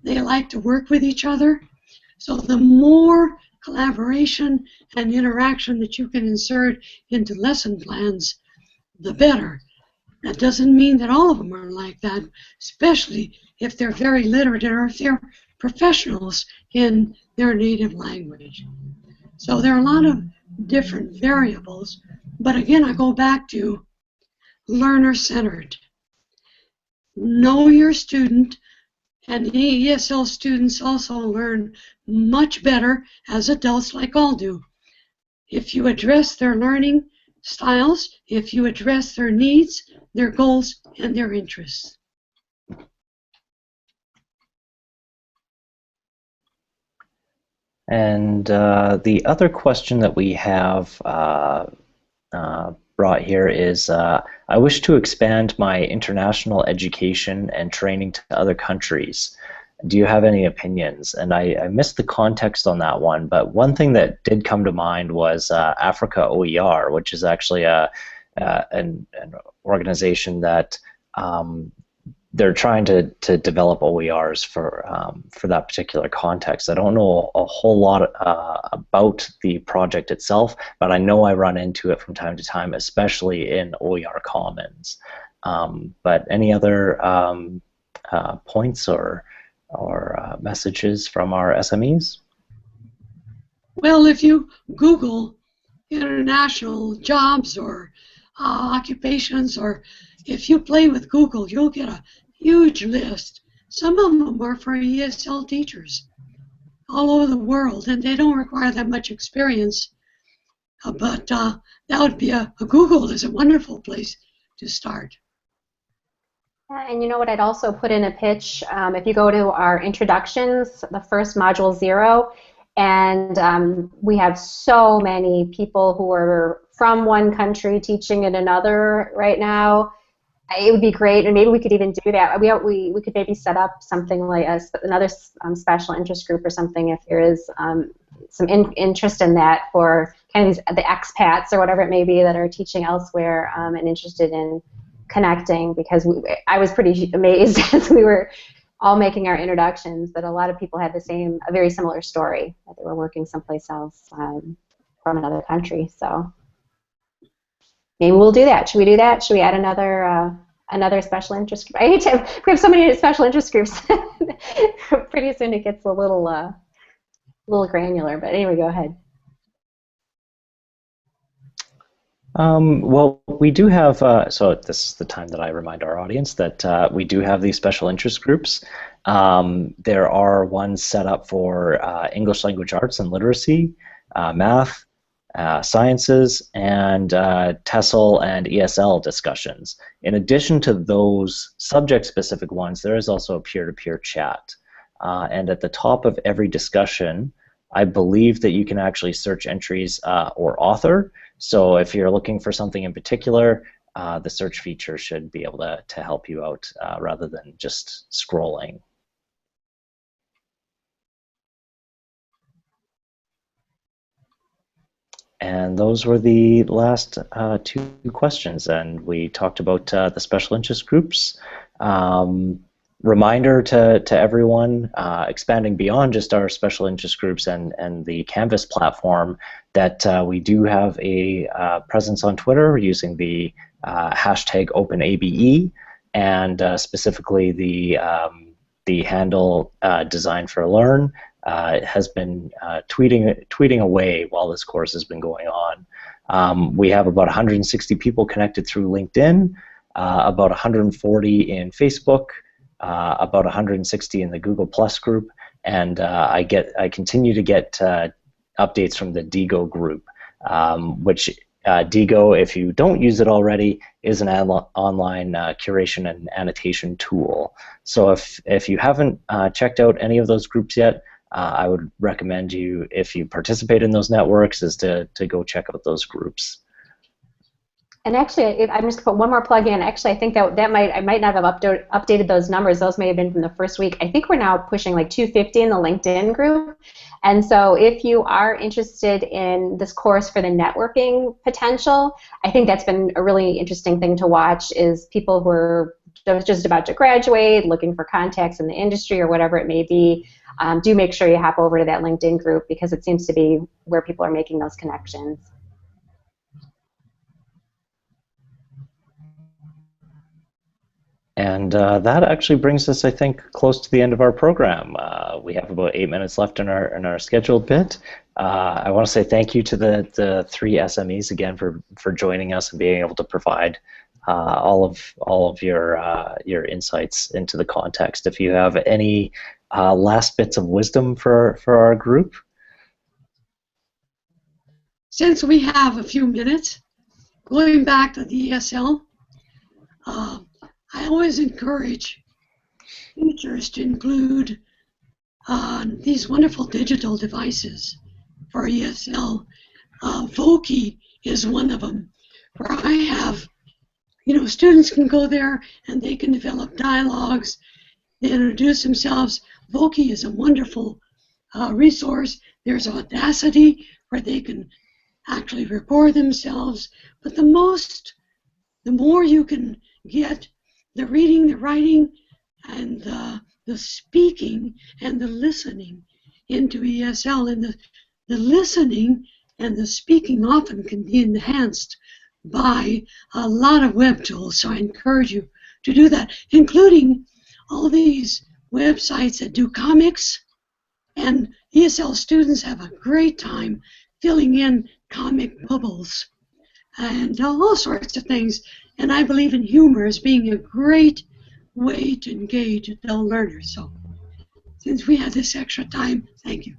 [SPEAKER 4] They like to work with each other. So the more collaboration and interaction that you can insert into lesson plans, the better. That doesn't mean that all of them are like that, especially if they're very literate or if they're professionals in their native language. So there are a lot of different variables. But again, I go back to learner-centered. Know your student, and ESL students also learn much better as adults like all do. If you address their learning styles, if you address their needs, their goals, and their interests.
[SPEAKER 2] And the other question that we have brought here is, I wish to expand my international education and training to other countries. Do you have any opinions? And I missed the context on that one, but one thing that did come to mind was Africa OER, which is actually an organization that they're trying to develop OERs for that particular context. I don't know a whole lot about the project itself, but I know I run into it from time to time, especially in OER Commons. But any other points or messages from our SMEs?
[SPEAKER 4] Well, if you Google international jobs or occupations, or if you play with Google, you'll get a huge list. Some of them are for ESL teachers all over the world, and they don't require that much experience. But that would be Google is a wonderful place to start.
[SPEAKER 1] And you know what, I'd also put in a pitch, if you go to our introductions, the first module 0, and we have so many people who are from one country teaching in another right now. It would be great, and maybe we could even do that. We could maybe set up something like another special interest group or something if there is some interest in that for kind of the expats or whatever it may be that are teaching elsewhere and interested in connecting, because I was pretty amazed as we were all making our introductions that a lot of people had a very similar story, that they were working someplace else from another country. So maybe we'll do that. Should we do that? Should we add another special interest group? We have so many special interest groups. Pretty soon it gets a little granular. But anyway, go ahead.
[SPEAKER 2] Well, we do have, so this is the time that I remind our audience that we do have these special interest groups. There are ones set up for English language arts and literacy, math, sciences, and TESOL and ESL discussions. In addition to those subject-specific ones, there is also a peer-to-peer chat. And at the top of every discussion, I believe that you can actually search entries or author. So if you're looking for something in particular, the search feature should be able to help you out rather than just scrolling. And those were the last 2 questions, and we talked about the special interest groups. Reminder to everyone, expanding beyond just our special interest groups and the Canvas platform, that we do have a presence on Twitter using the hashtag OpenABE, and specifically the handle Design for Learn. Has been tweeting away while this course has been going on. We have about 160 people connected through LinkedIn, about 140 in Facebook, about 160 in the Google Plus group, and I continue to get updates from the DIGO group, which DIGO, if you don't use it already, is an online curation and annotation tool. So if you haven't checked out any of those groups yet, I would recommend you, if you participate in those networks, is to go check out those groups.
[SPEAKER 1] And actually, I'm just going to put one more plug in. Actually, I think that I might not have updated those numbers. Those may have been from the first week. I think we're now pushing like 250 in the LinkedIn group. And so if you are interested in this course for the networking potential, I think that's been a really interesting thing to watch, is people who are just about to graduate, looking for contacts in the industry or whatever it may be. Do make sure you hop over to that LinkedIn group, because it seems to be where people are making those connections.
[SPEAKER 2] And that actually brings us, I think, close to the end of our program. We have about 8 minutes left in our scheduled bit. I want to say thank you to the three SMEs again for joining us and being able to provide all of your insights into the context. If you have any last bits of wisdom for our group.
[SPEAKER 4] Since we have a few minutes, going back to the ESL, I always encourage teachers to include these wonderful digital devices for ESL. Voki is one of them, where I have, students can go there and they can develop dialogues, they introduce themselves. Voki is a wonderful resource. There's Audacity, where they can actually record themselves. But the more you can get the reading, the writing, and the speaking and the listening into ESL, and the listening and the speaking often can be enhanced by a lot of web tools. So I encourage you to do that, including all these websites that do comics, and ESL students have a great time filling in comic bubbles and all sorts of things. And I believe in humor as being a great way to engage adult learners. So since we have this extra time, thank you.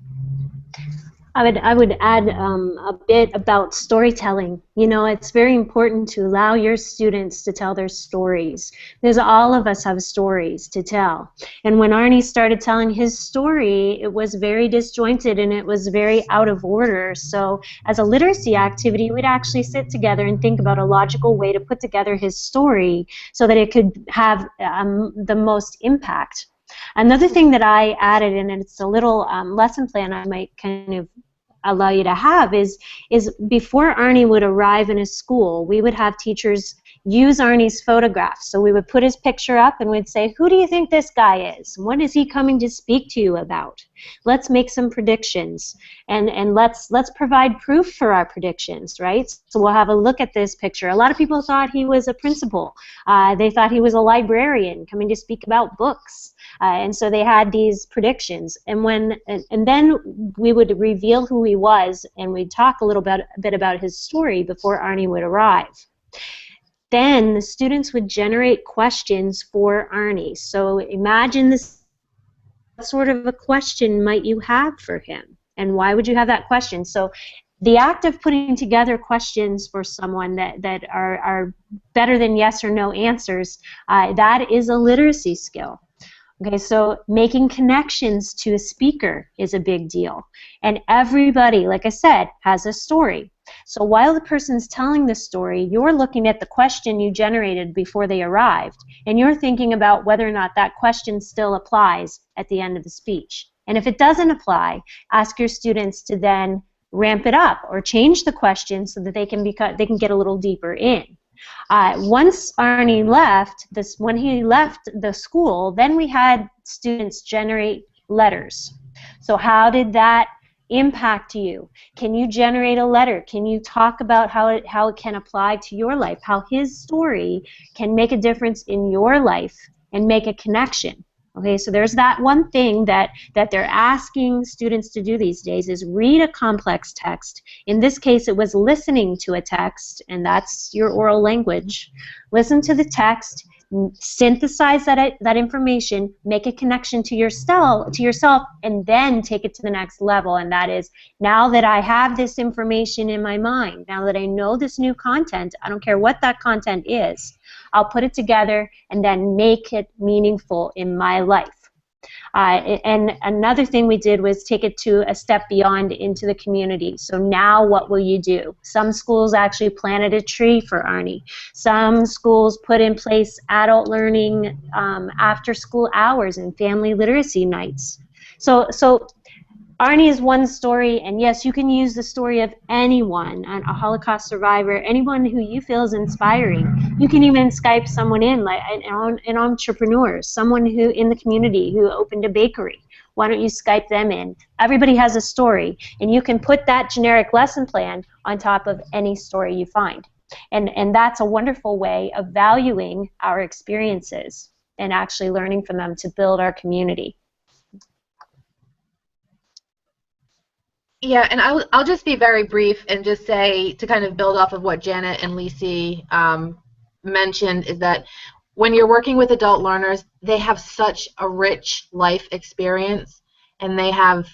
[SPEAKER 5] I would add a bit about storytelling. It's very important to allow your students to tell their stories, because all of us have stories to tell. And when Arnie started telling his story, it was very disjointed and it was very out of order. So as a literacy activity, we'd actually sit together and think about a logical way to put together his story so that it could have the most impact. Another thing that I added, and it's a little lesson plan I might kind of allow you to have, is before Arnie would arrive in a school, we would have teachers use Arnie's photographs. So we would put his picture up and we'd say, who do you think this guy is? What is he coming to speak to you about? Let's make some predictions, and let's provide proof for our predictions, right? So we'll have a look at this picture. A lot of people thought he was a principal. They thought he was a librarian coming to speak about books. And so they had these predictions, and then we would reveal who he was, and we'd talk a little bit about his story before Arnie would arrive. Then the students would generate questions for Arnie. So imagine this. What sort of a question might you have for him, and why would you have that question? So the act of putting together questions for someone that are better than yes or no answers, that is a literacy skill. Okay, so making connections to a speaker is a big deal. And everybody, like I said, has a story. So while the person's telling the story, you're looking at the question you generated before they arrived, and you're thinking about whether or not that question still applies at the end of the speech. And if it doesn't apply, ask your students to then ramp it up or change the question so that they can get a little deeper in. Once Arnie left, when he left the school, then we had students generate letters. So how did that impact you? Can you generate a letter? Can you talk about how it can apply to your life, how his story can make a difference in your life and make a connection? Okay, so there's that one thing that they're asking students to do these days, is read a complex text. In this case, it was listening to a text, and that's your oral language. Listen to the text, synthesize that information, make a connection to yourself, and then take it to the next level. And that is, now that I have this information in my mind, now that I know this new content, I don't care what that content is, I'll put it together and then make it meaningful in my life. And another thing we did was take it to a step beyond into the community. So now what will you do? Some schools actually planted a tree for Arnie. Some schools put in place adult learning after school hours and family literacy nights. So Arnie is one story, and yes, you can use the story of anyone, a Holocaust survivor, anyone who you feel is inspiring. You can even Skype someone in, like an entrepreneur, someone who in the community who opened a bakery. Why don't you Skype them in? Everybody has a story, and you can put that generic lesson plan on top of any story you find. And that's a wonderful way of valuing our experiences and actually learning from them to build our community.
[SPEAKER 3] Yeah, and I'll just be very brief and just say, to kind of build off of what Janet and Leigh mentioned, is that when you're working with adult learners, they have such a rich life experience, and they have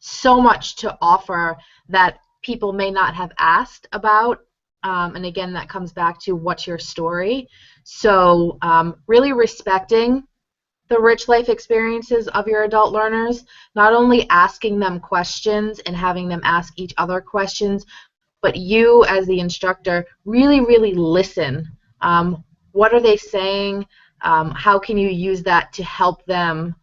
[SPEAKER 3] so much to offer that people may not have asked about. And again, that comes back to what's your story. So really respecting the rich life experiences of your adult learners, not only asking them questions and having them ask each other questions, but you as the instructor really, really listen. What are they saying? How can you use that to help them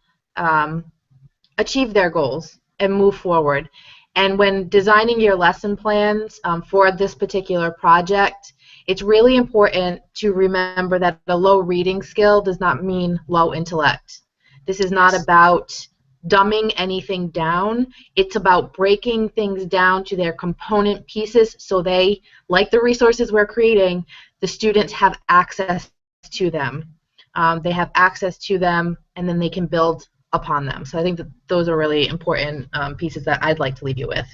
[SPEAKER 3] achieve their goals and move forward? And when designing your lesson plans for this particular project, it's really important to remember that a low reading skill does not mean low intellect. This is not about dumbing anything down. It's about breaking things down to their component pieces so they, like the resources we're creating, the students have access to them. They have access to them, and then they can build upon them. So I think that those are really important pieces that I'd like to leave you with.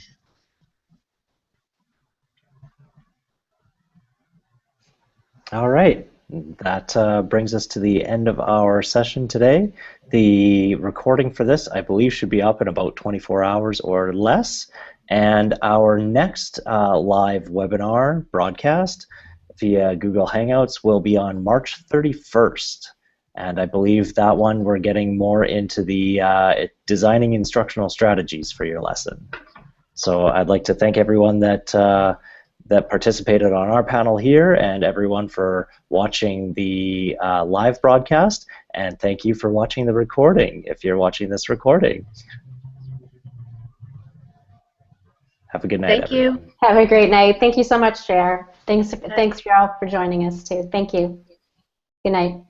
[SPEAKER 2] All right, that brings us to the end of our session today. The recording for this, I believe, should be up in about 24 hours or less. And our next live webinar broadcast via Google Hangouts will be on March 31st. And I believe that one we're getting more into the designing instructional strategies for your lesson. So I'd like to thank everyone that participated on our panel here, and everyone for watching the live broadcast, and thank you for watching the recording if you're watching this recording. Have a good night, everyone.
[SPEAKER 3] Thank you.
[SPEAKER 1] Have a great night. Thank you so much, JR. Thanks, y'all, for joining us, too. Thank you. Good night.